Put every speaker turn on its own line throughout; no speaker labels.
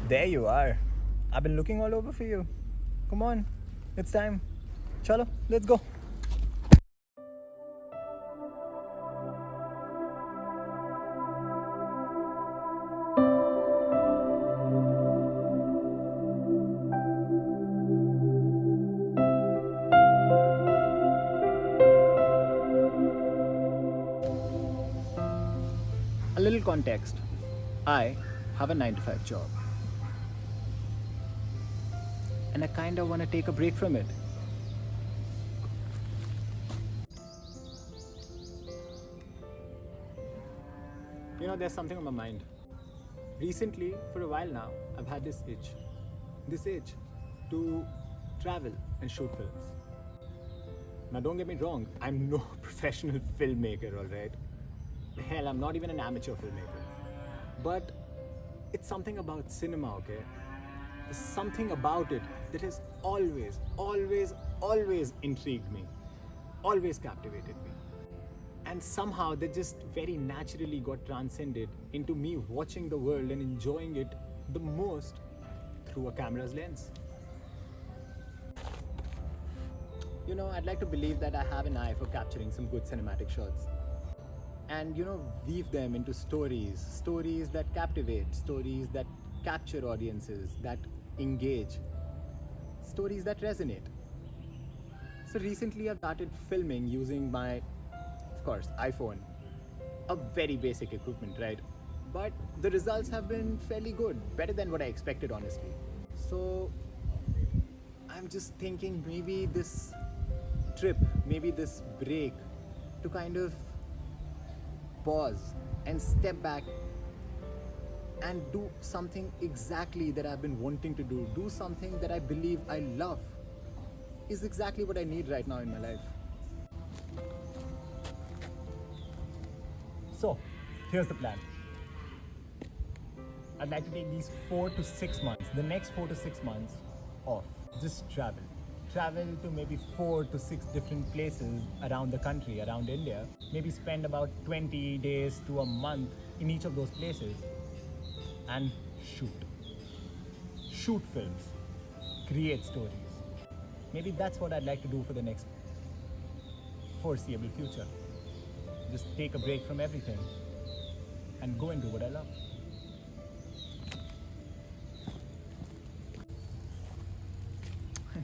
There you are. I've been looking all over for you. Come on, it's time. Chalo, let's go. A little context. I have a 9 to 5 job. And I kinda wanna take a break from it. There's something on my mind. Recently, for a while now, I've had this itch to travel and shoot films. Now, don't get me wrong, I'm no professional filmmaker, alright? Hell, I'm not even an amateur filmmaker. But it's something about cinema, okay? There's something about it that has always intrigued me, always captivated me. And somehow that just very naturally got transcended into me watching the world and enjoying it the most through a camera's lens. I'd like to believe that I have an eye for capturing some good cinematic shots. And weave them into stories that captivate, stories that capture audiences, that engage, stories that resonate. So recently I've started filming using my, of course, iPhone. A very basic equipment, right? But the results have been fairly good, better than what I expected, honestly. So I'm just thinking maybe this trip, maybe this break, to kind of pause and step back and do something exactly that I've been wanting to do something that I believe I love, is exactly what I need right now in my life. So, here's the plan. I'd like to take these 4 to 6 months, the next 4 to 6 months off. Just travel. Travel to maybe 4 to 6 different places around the country, around India. Maybe spend about 20 days to a month in each of those places and shoot. Shoot films. Create stories. Maybe that's what I'd like to do for the next foreseeable future. Just take a break from everything and go and do what I love.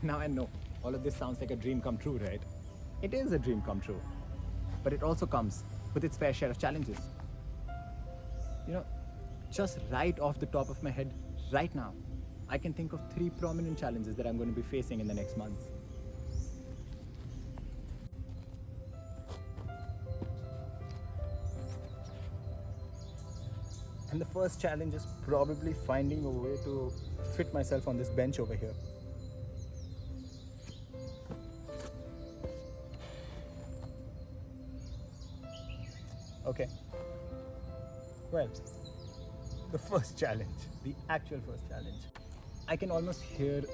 Now I know, all of this sounds like a dream come true, right? It is a dream come true, but it also comes with its fair share of challenges. Just right off the top of my head, right now, I can think of 3 prominent challenges that I'm going to be facing in the next months. And the first challenge is probably finding a way to fit myself on this bench over here. Okay. Well, the first challenge, the actual first challenge. I can almost hear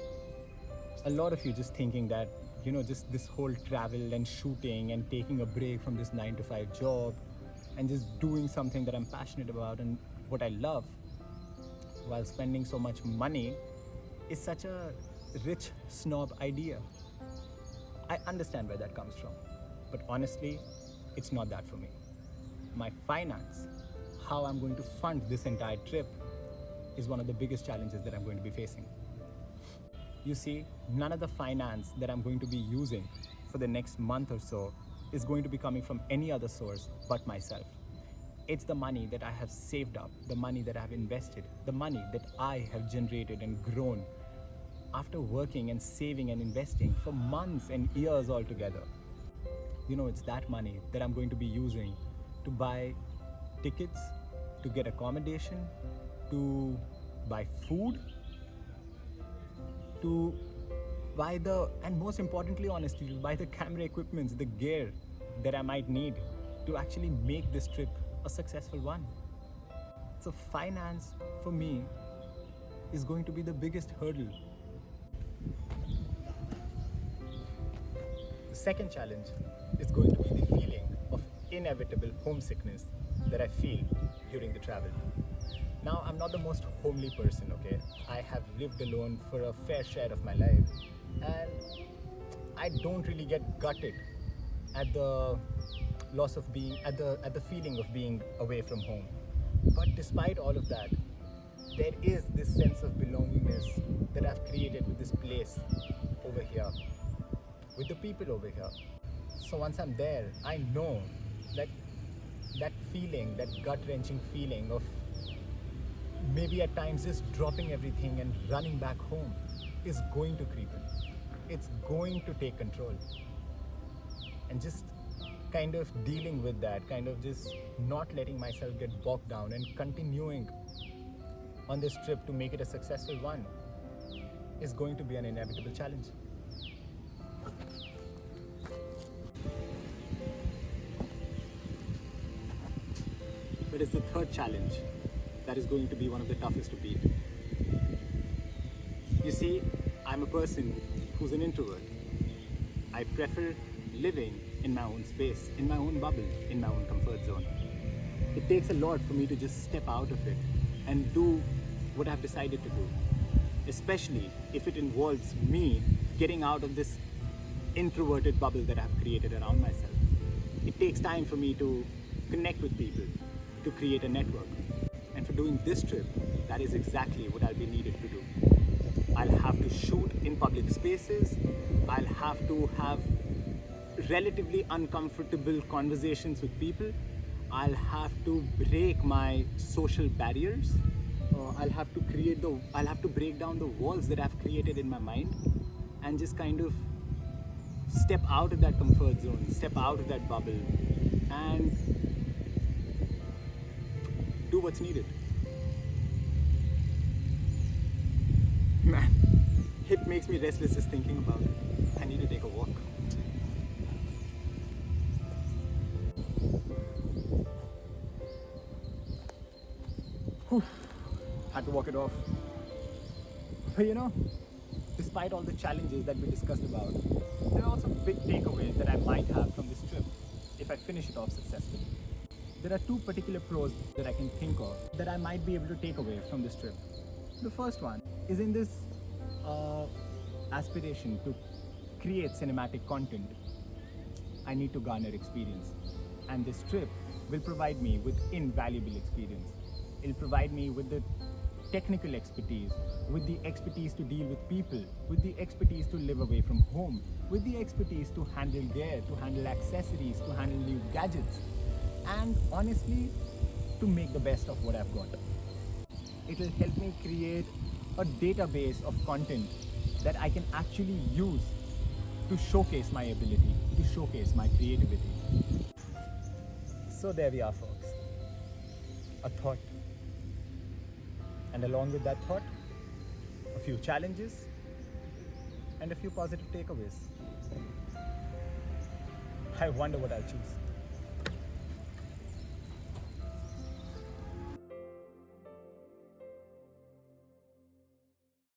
a lot of you just thinking that, just this whole travel and shooting and taking a break from this 9 to 5 job and just doing something that I'm passionate about and what I love while spending so much money is such a rich snob idea. I understand where that comes from, but honestly, it's not that for me. My finance, how I'm going to fund this entire trip, is one of the biggest challenges that I'm going to be facing. You see, none of the finance that I'm going to be using for the next month or so is going to be coming from any other source but myself. It's the money that I have saved up, the money that I have invested, the money that I have generated and grown after working and saving and investing for months and years altogether. It's that money that I'm going to be using to buy tickets, to get accommodation, to buy food, to buy and most importantly, honestly, to buy the camera equipment, the gear that I might need to actually make this trip a successful one. So finance, for me, is going to be the biggest hurdle. The second challenge is going to be the feeling of inevitable homesickness that I feel during the travel. Now, I'm not the most homely person, okay? I have lived alone for a fair share of my life, and I don't really get gutted at the loss of being, at the feeling of being away from home. But despite all of that, there is this sense of belongingness that I've created with this place over here, with the people over here. So once I'm there, I know that that feeling, that gut-wrenching feeling of maybe at times just dropping everything and running back home is going to creep in. It's going to take control. And just kind of dealing with that, kind of just not letting myself get bogged down and continuing on this trip to make it a successful one is going to be an inevitable challenge. But it's the third challenge that is going to be one of the toughest to beat. You see, I'm a person who's an introvert. I prefer living in my own space, in my own bubble, in my own comfort zone. It takes a lot for me to just step out of it and do what I've decided to do, especially if it involves me getting out of this introverted bubble that I've created around myself. It takes time for me to connect with people, to create a network. And for doing this trip, that is exactly what I'll be needed to do. I'll have to shoot in public spaces. I'll have to have relatively uncomfortable conversations with people. I'll have to break my social barriers. I'll have to break down the walls that I've created in my mind and just kind of step out of that comfort zone, step out of that bubble and do what's needed. Man, it makes me restless just thinking about it. I need to take a walk. Whew. Had to walk it off. But you know, despite all the challenges that we discussed about, there are also big takeaways that I might have from this trip if I finish it off successfully. There are two particular pros that I can think of that I might be able to take away from this trip. The first one is in this aspiration to create cinematic content, I need to garner experience. And this trip will provide me with invaluable experience. It'll provide me with the technical expertise, with the expertise to deal with people, with the expertise to live away from home, with the expertise to handle gear, to handle accessories, to handle new gadgets, and honestly, to make the best of what I've got. It'll help me create a database of content that I can actually use to showcase my ability, to showcase my creativity. So there we are, folks. A thought. And along with that thought, a few challenges and a few positive takeaways. I wonder what I'll choose.